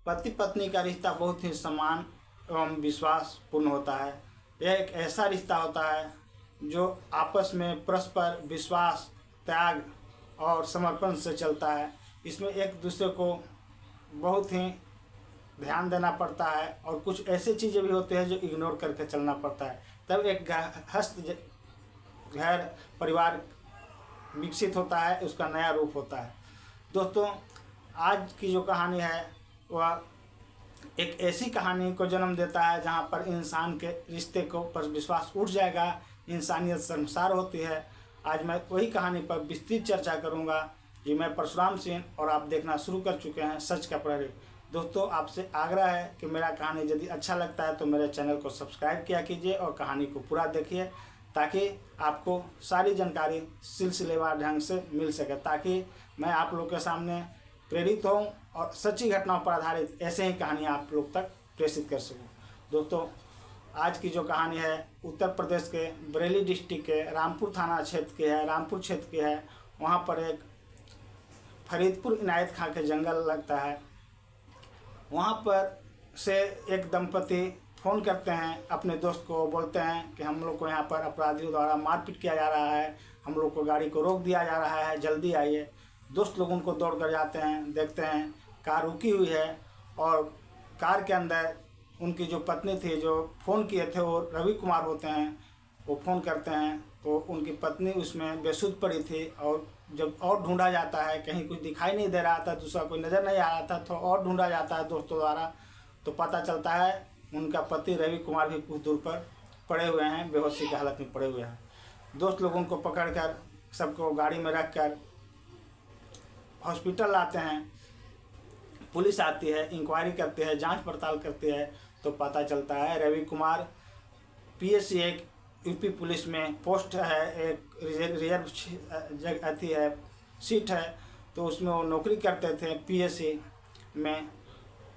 पति पत्नी का रिश्ता बहुत ही समान एवं विश्वासपूर्ण होता है। यह एक ऐसा रिश्ता होता है जो आपस में परस्पर विश्वास, त्याग और समर्पण से चलता है। इसमें एक दूसरे को बहुत ही ध्यान देना पड़ता है और कुछ ऐसी चीज़ें भी होती हैं जो इग्नोर करके चलना पड़ता है, तब एक गृहस्थ घर परिवार विकसित होता है, उसका नया रूप होता है। दोस्तों, आज की जो कहानी है वह एक ऐसी कहानी को जन्म देता है जहाँ पर इंसान के रिश्ते को पर विश्वास उठ जाएगा, इंसानियत संसार होती है। आज मैं वही कहानी पर विस्तृत चर्चा करूँगा। जी, मैं परशुराम सिंह और आप देखना शुरू कर चुके हैं सच का प्रहरी। दोस्तों, आपसे आग्रह है कि मेरा कहानी यदि अच्छा लगता है तो मेरे चैनल को सब्सक्राइब किया कीजिए और कहानी को पूरा देखिए, ताकि आपको सारी जानकारी सिलसिलेवार ढंग से मिल सके, ताकि मैं आप लोग के सामने प्रेरित हूँ और सच्ची घटनाओं पर आधारित ऐसे ही कहानियाँ आप लोग तक प्रेषित कर सकूँ। दोस्तों, आज की जो कहानी है उत्तर प्रदेश के बरेली डिस्ट्रिक्ट के रामपुर थाना क्षेत्र की है, रामपुर क्षेत्र की है। वहाँ पर एक फरीदपुर इनायत खां के जंगल लगता है। वहाँ पर से एक दंपति फ़ोन करते हैं अपने दोस्त को, बोलते हैं कि हम लोग को यहाँ पर अपराधियों द्वारा मारपीट किया जा रहा है, हम लोग को गाड़ी को रोक दिया जा रहा है, जल्दी आइए। दोस्त लोग उनको दौड़ कर जाते हैं, देखते हैं कार रुकी हुई है और कार के अंदर उनकी जो पत्नी थी, जो फ़ोन किए थे वो रवि कुमार होते हैं, वो फ़ोन करते हैं तो उनकी पत्नी उसमें बेसुध पड़ी थी। और जब और ढूंढा जाता है, कहीं कुछ दिखाई नहीं दे रहा था, दूसरा कोई नज़र नहीं आ रहा था, तो और ढूंढा जाता है दोस्तों द्वारा, तो पता चलता है उनका पति रवि कुमार भी कुछ दूर पर पड़े हुए हैं, बेहोशी की हालत में पड़े हुए हैं। दोस्त लोग उनको पकड़कर सबको गाड़ी में रख कर हॉस्पिटल लाते हैं। पुलिस आती है, इंक्वायरी करती है, जांच पड़ताल करती है, तो पता चलता है रवि कुमार पीएससी एक यूपी पुलिस में पोस्ट है, एक रिजर्व अथी है, सीट है, तो उसमें वो नौकरी करते थे पीएससी में।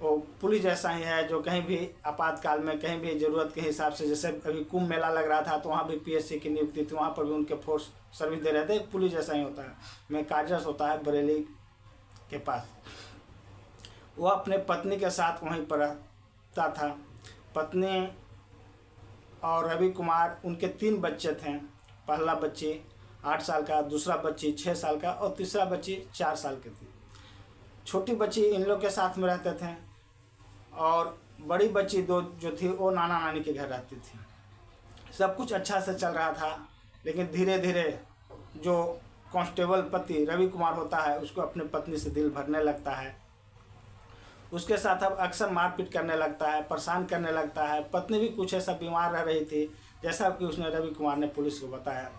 वो पुलिस जैसा ही है जो कहीं भी आपातकाल में कहीं भी ज़रूरत के हिसाब से, जैसे अभी कुंभ मेला लग रहा था तो वहाँ भी पीएससी की नियुक्ति थी, वहाँ पर भी उनके फोर्स सर्विस दे रहे थे। पुलिस जैसा ही होता है, में कार्यरत होता है बरेली के पास। वो अपने पत्नी के साथ वहीं पर रहता था। पत्नी और रवि कुमार, उनके 3 बच्चे थे। पहला बच्ची 8 साल का, दूसरा बच्ची 6 साल का और तीसरा बच्ची 4 साल की थी। छोटी बच्ची इन लोग के साथ में रहते थे और बड़ी बच्ची 2 जो थी वो नाना नानी के घर रहती थी। सब कुछ अच्छा से चल रहा था, लेकिन धीरे धीरे जो कांस्टेबल पति रवि कुमार होता है उसको अपनी पत्नी से दिल भरने लगता है। उसके साथ अब अक्सर मारपीट करने लगता है, परेशान करने लगता है। पत्नी भी कुछ ऐसा बीमार रह रही थी, जैसा कि उसने रवि कुमार ने पुलिस को बताया।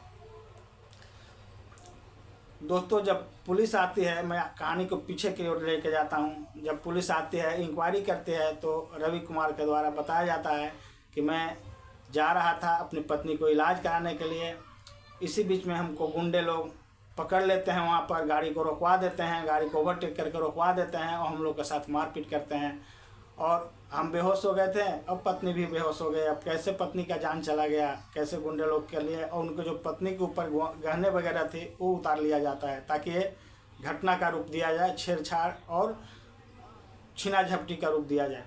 दोस्तों, जब पुलिस आती है, मैं कहानी को पीछे की ओर लेके जाता हूँ। जब पुलिस आती है, इंक्वायरी करती है, तो रवि कुमार के द्वारा बताया जाता है कि मैं जा रहा था अपनी पत्नी को इलाज कराने के लिए। इसी बीच में हमको गुंडे लोग पकड़ लेते हैं, वहाँ पर गाड़ी को रोकवा देते हैं, गाड़ी को ओवरटेक करके रोकवा देते हैं और हम लोग के साथ मारपीट करते हैं और हम बेहोश हो गए थे। अब पत्नी भी बेहोश हो गई। अब कैसे पत्नी का जान चला गया, कैसे गुंडे लोग के लिए, और उनको जो पत्नी के ऊपर गहने वगैरह थे वो उतार लिया जाता है, ताकि ये घटना का रूप दिया जाए, छेड़छाड़ और छीना झपटी का रूप दिया जाए।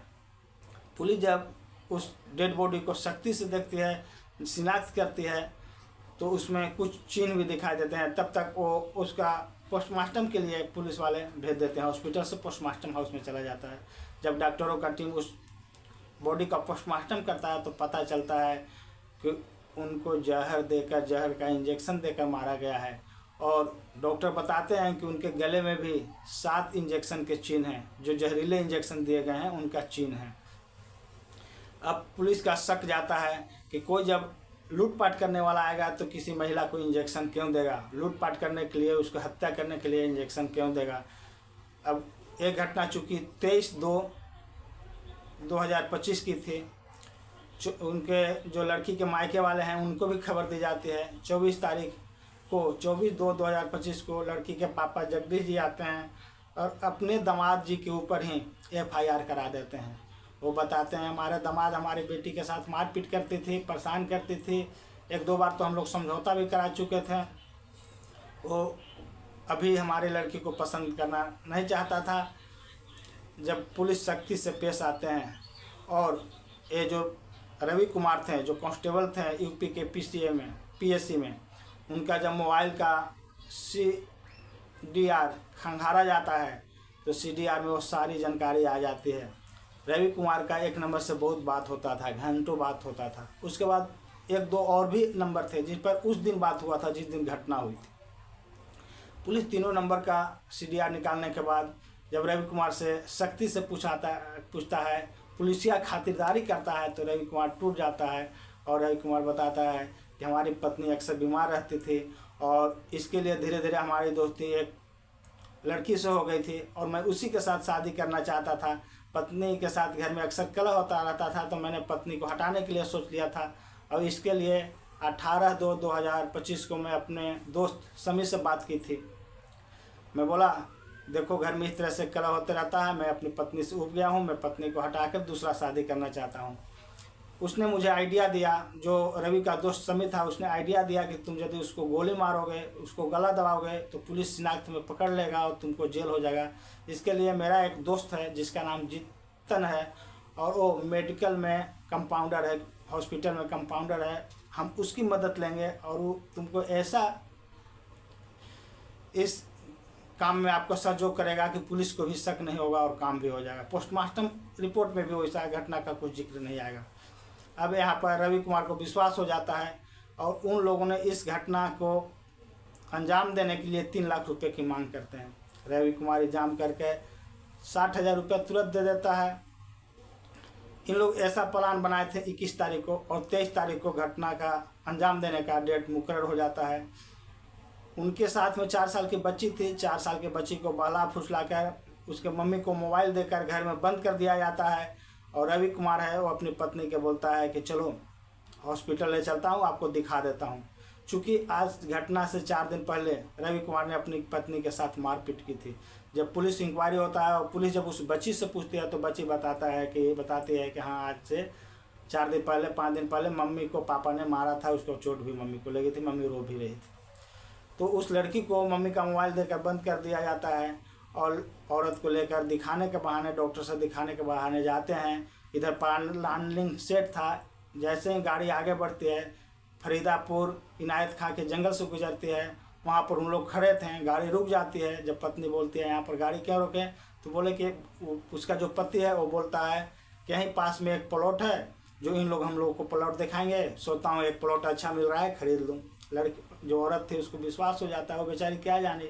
पुलिस जब उस डेड बॉडी को सख्ती से देखती है, शिनाख्त करती है, तो उसमें कुछ चिन्ह भी दिखाई देते हैं। तब तक वो उसका पोस्टमार्टम के लिए पुलिस वाले भेज देते हैं। हॉस्पिटल से पोस्टमार्टम हाउस में चला जाता है। जब डॉक्टरों का टीम उस बॉडी का पोस्टमार्टम करता है तो पता चलता है कि उनको जहर देकर, जहर का इंजेक्शन देकर मारा गया है। और डॉक्टर बताते हैं कि उनके गले में भी 7 इंजेक्शन के चिन्ह हैं, जो जहरीले इंजेक्शन दिए गए हैं उनका चिन्ह है। अब पुलिस का शक जाता है कि कोई जब लूटपाट करने वाला आएगा तो किसी महिला को इंजेक्शन क्यों देगा, लूटपाट करने के लिए, उसको हत्या करने के लिए इंजेक्शन क्यों देगा। अब एक घटना चूँकि 23/2/2025 की थी, उनके जो लड़की के मायके वाले हैं उनको भी खबर दी जाती है। 24 तारीख को 24/2/2025 को लड़की के पापा जगदीश जी आते हैं और अपने दामाद जी के ऊपर ही FIR करा देते हैं। वो बताते हैं हमारे दामाद हमारी बेटी के साथ मारपीट करती थी, परेशान करती थी, 1-2 बार तो हम लोग समझौता भी करा चुके थे। वो अभी हमारी लड़की को पसंद करना नहीं चाहता था। जब पुलिस सख्ती से पेश आते हैं और ये जो रवि कुमार थे जो कांस्टेबल थे यूपी के पीएससी में, उनका जब मोबाइल का CDR खंगाला जाता है तो CDR में वो सारी जानकारी आ जाती है। रवि कुमार का एक नंबर से बहुत बात होता था, घंटों बात होता था। उसके बाद एक दो और भी नंबर थे जिस पर उस दिन बात हुआ था जिस दिन घटना हुई थी। पुलिस तीनों नंबर का CDR निकालने के बाद जब रवि कुमार से सख्ती से पूछता है, पुलिसिया खातिरदारी करता है, तो रवि कुमार टूट जाता है और रवि कुमार बताता है कि हमारी पत्नी अक्सर बीमार रहती थी और इसके लिए धीरे धीरे हमारी दोस्ती एक लड़की से हो गई थी और मैं उसी के साथ शादी करना चाहता था। पत्नी के साथ घर में अक्सर कलह होता रहता था, तो मैंने पत्नी को हटाने के लिए सोच लिया था और इसके लिए 18/2/2025 को मैं अपने दोस्त समीर से बात की थी। मैं बोला, देखो घर में इस तरह से कलह होते रहता है, मैं अपनी पत्नी से उब गया हूँ, मैं पत्नी को हटाकर दूसरा शादी करना चाहता हूँ। उसने मुझे आइडिया दिया, जो रवि का दोस्त समीर था उसने आइडिया दिया कि तुम यदि उसको गोली मारोगे, उसको गला दबाओगे तो पुलिस शिनाख्त में पकड़ लेगा और तुमको जेल हो जाएगा। इसके लिए मेरा एक दोस्त है जिसका नाम जीतन है और वो मेडिकल में कंपाउंडर है, हॉस्पिटल में कंपाउंडर है, हम उसकी मदद लेंगे और वो तुमको ऐसा इस काम में आपको सहयोग करेगा कि पुलिस को भी शक नहीं होगा और काम भी हो जाएगा। पोस्टमार्टम रिपोर्ट में भी वैसा घटना का कुछ जिक्र नहीं आएगा। अब यहाँ पर रवि कुमार को विश्वास हो जाता है और उन लोगों ने इस घटना को अंजाम देने के लिए 3 लाख रुपए की मांग करते हैं। रवि कुमार इंतजाम करके 60,000 रुपये तुरंत दे देता है। इन लोग ऐसा प्लान बनाए थे 21 तारीख को और 23 तारीख को घटना का अंजाम देने का डेट मुकर्रर हो जाता है। उनके साथ में 4 साल की बच्ची थी। 4 साल की बच्ची को बहला फुसला कर उसके मम्मी को मोबाइल देकर घर में बंद कर दिया जाता है और रवि कुमार है वो अपनी पत्नी के बोलता है कि चलो हॉस्पिटल ले चलता हूँ, आपको दिखा देता हूँ। चूँकि आज घटना से 4 दिन पहले रवि कुमार ने अपनी पत्नी के साथ मारपीट की थी। जब पुलिस इंक्वायरी होता है और पुलिस जब उस बच्ची से पूछती है तो बच्ची बताती है कि हाँ, आज से 4 दिन पहले 5 दिन पहले मम्मी को पापा ने मारा था, उसको चोट भी मम्मी को लगी थी, मम्मी रो भी रही थी। तो उस लड़की को मम्मी का मोबाइल देकर बंद कर दिया जाता है और औरत को लेकर दिखाने के बहाने, डॉक्टर से दिखाने के बहाने जाते हैं। इधर प्लानिंग सेट था। जैसे ही गाड़ी आगे बढ़ती है, फरीदापुर इनायत खां के जंगल से गुजरती है, वहाँ पर उन लोग खड़े थे, गाड़ी रुक जाती है। जब पत्नी बोलती है यहाँ पर गाड़ी क्यों रोके, तो बोले कि उसका जो पति है वो बोलता है कि यहीं पास में एक प्लॉट है जो हम लोगों को प्लॉट दिखाएंगे, सोचता हूँ एक प्लॉट अच्छा मिल रहा है, खरीद लूँ। लड़की जो औरत थी उसको विश्वास हो जाता है, वो बेचारी क्या जाने।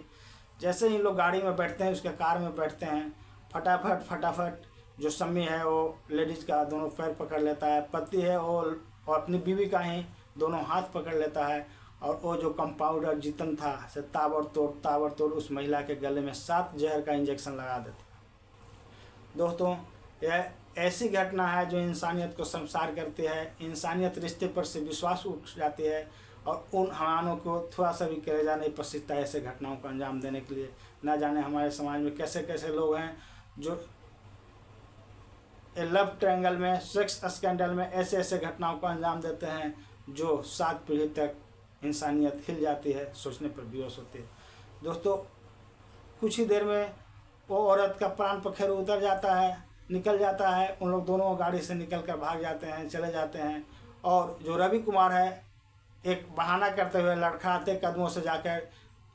जैसे ही लोग गाड़ी में बैठते हैं, उसके कार में बैठते हैं, फटाफट जो सम्मी है वो लेडीज़ का दोनों पैर पकड़ लेता है, पति है वो और अपनी बीवी का ही दोनों हाथ पकड़ लेता है और वो जो कंपाउंडर जीतन था से ताबड़तोड़ उस महिला के गले में 7 जहर का इंजेक्शन लगा देता है। दोस्तों, यह ऐसी घटना है जो इंसानियत को शर्मसार करती है। इंसानियत रिश्ते पर से विश्वास उठ जाती है और उन हमानों को थोड़ा सा भी कलेजा नहीं पसीजता है ऐसे घटनाओं को अंजाम देने के लिए। ना जाने हमारे समाज में कैसे कैसे लोग हैं जो लव ट्रायंगल में, सेक्स स्कैंडल में ऐसे घटनाओं को अंजाम देते हैं जो 7 पीढ़ी तक इंसानियत हिल जाती है, सोचने पर बेहोश होती है। दोस्तों, कुछ ही देर में वो औरत का प्राण पखेरु उतर जाता है, निकल जाता है। उन लोग दोनों गाड़ी से निकल कर भाग जाते हैं, चले जाते हैं और जो रवि कुमार है एक बहाना करते हुए लड़खड़ाते कदमों से जाकर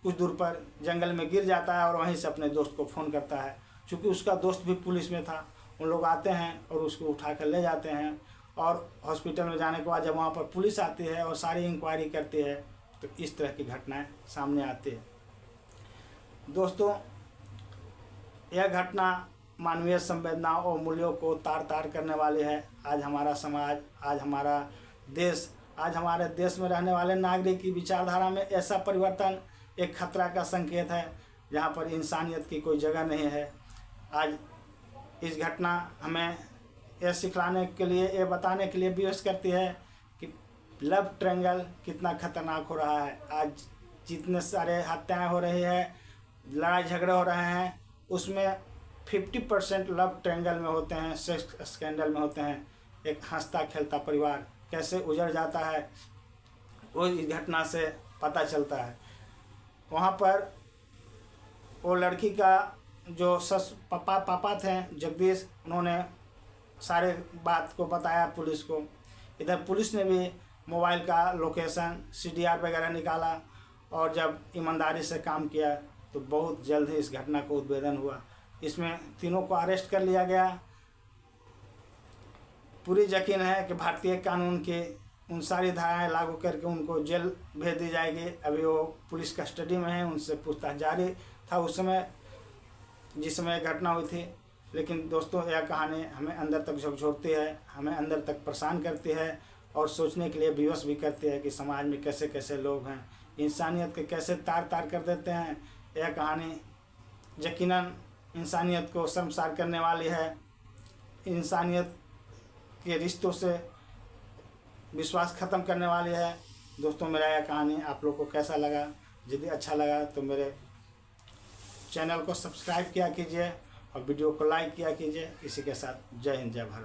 कुछ दूर पर जंगल में गिर जाता है और वहीं से अपने दोस्त को फ़ोन करता है। चूँकि उसका दोस्त भी पुलिस में था, उन लोग आते हैं और उसको उठा कर ले जाते हैं और हॉस्पिटल में जाने के बाद जब वहाँ पर पुलिस आती है और सारी इंक्वायरी करती है तो इस तरह की घटनाएं सामने आती है। दोस्तों, यह घटना मानवीय संवेदनाओं और मूल्यों को तार करने वाली है। आज हमारा समाज, आज हमारा देश, आज हमारे देश में रहने वाले नागरिक की विचारधारा में ऐसा परिवर्तन एक खतरा का संकेत है जहाँ पर इंसानियत की कोई जगह नहीं है। आज इस घटना हमें यह सिखलाने के लिए, ये बताने के लिए विवश करती है कि लव ट्रायंगल कितना खतरनाक हो रहा है। आज जितने सारे हत्याएं हो रही है, लड़ाई झगड़े हो रहे हैं, उसमें 50% लव ट्रायंगल में होते हैं, सेक्स स्कैंडल में होते हैं। एक हंसता खेलता परिवार कैसे उजड़ जाता है वो इस घटना से पता चलता है। वहाँ पर वो लड़की का जो पापा थे जगदीश, उन्होंने सारे बात को बताया पुलिस को। इधर पुलिस ने भी मोबाइल का लोकेशन CDR वगैरह निकाला और जब ईमानदारी से काम किया तो बहुत जल्द ही इस घटना को उद्भेदन हुआ। इसमें तीनों को अरेस्ट कर लिया गया। पूरी यकीन है कि भारतीय कानून के उन सारी धाराएं लागू करके उनको जेल भेज दी जाएगी। अभी वो पुलिस कस्टडी में है, उनसे पूछताछ जारी था उस समय जिस समय घटना हुई थी। लेकिन दोस्तों, यह कहानी हमें अंदर तक झकझोरती है, हमें अंदर तक परेशान करती है और सोचने के लिए विवश भी करती है कि समाज में कैसे कैसे लोग हैं, इंसानियत के कैसे तार तार कर देते हैं। यह कहानी यकीनन इंसानियत को शर्मसार करने वाली है, इंसानियत के रिश्तों से विश्वास ख़त्म करने वाली है। दोस्तों, मेरा यह कहानी आप लोग को कैसा लगा? यदि अच्छा लगा तो मेरे चैनल को सब्सक्राइब किया कीजिए और वीडियो को लाइक किया कीजिए। इसी के साथ जय हिंद, जय भारत।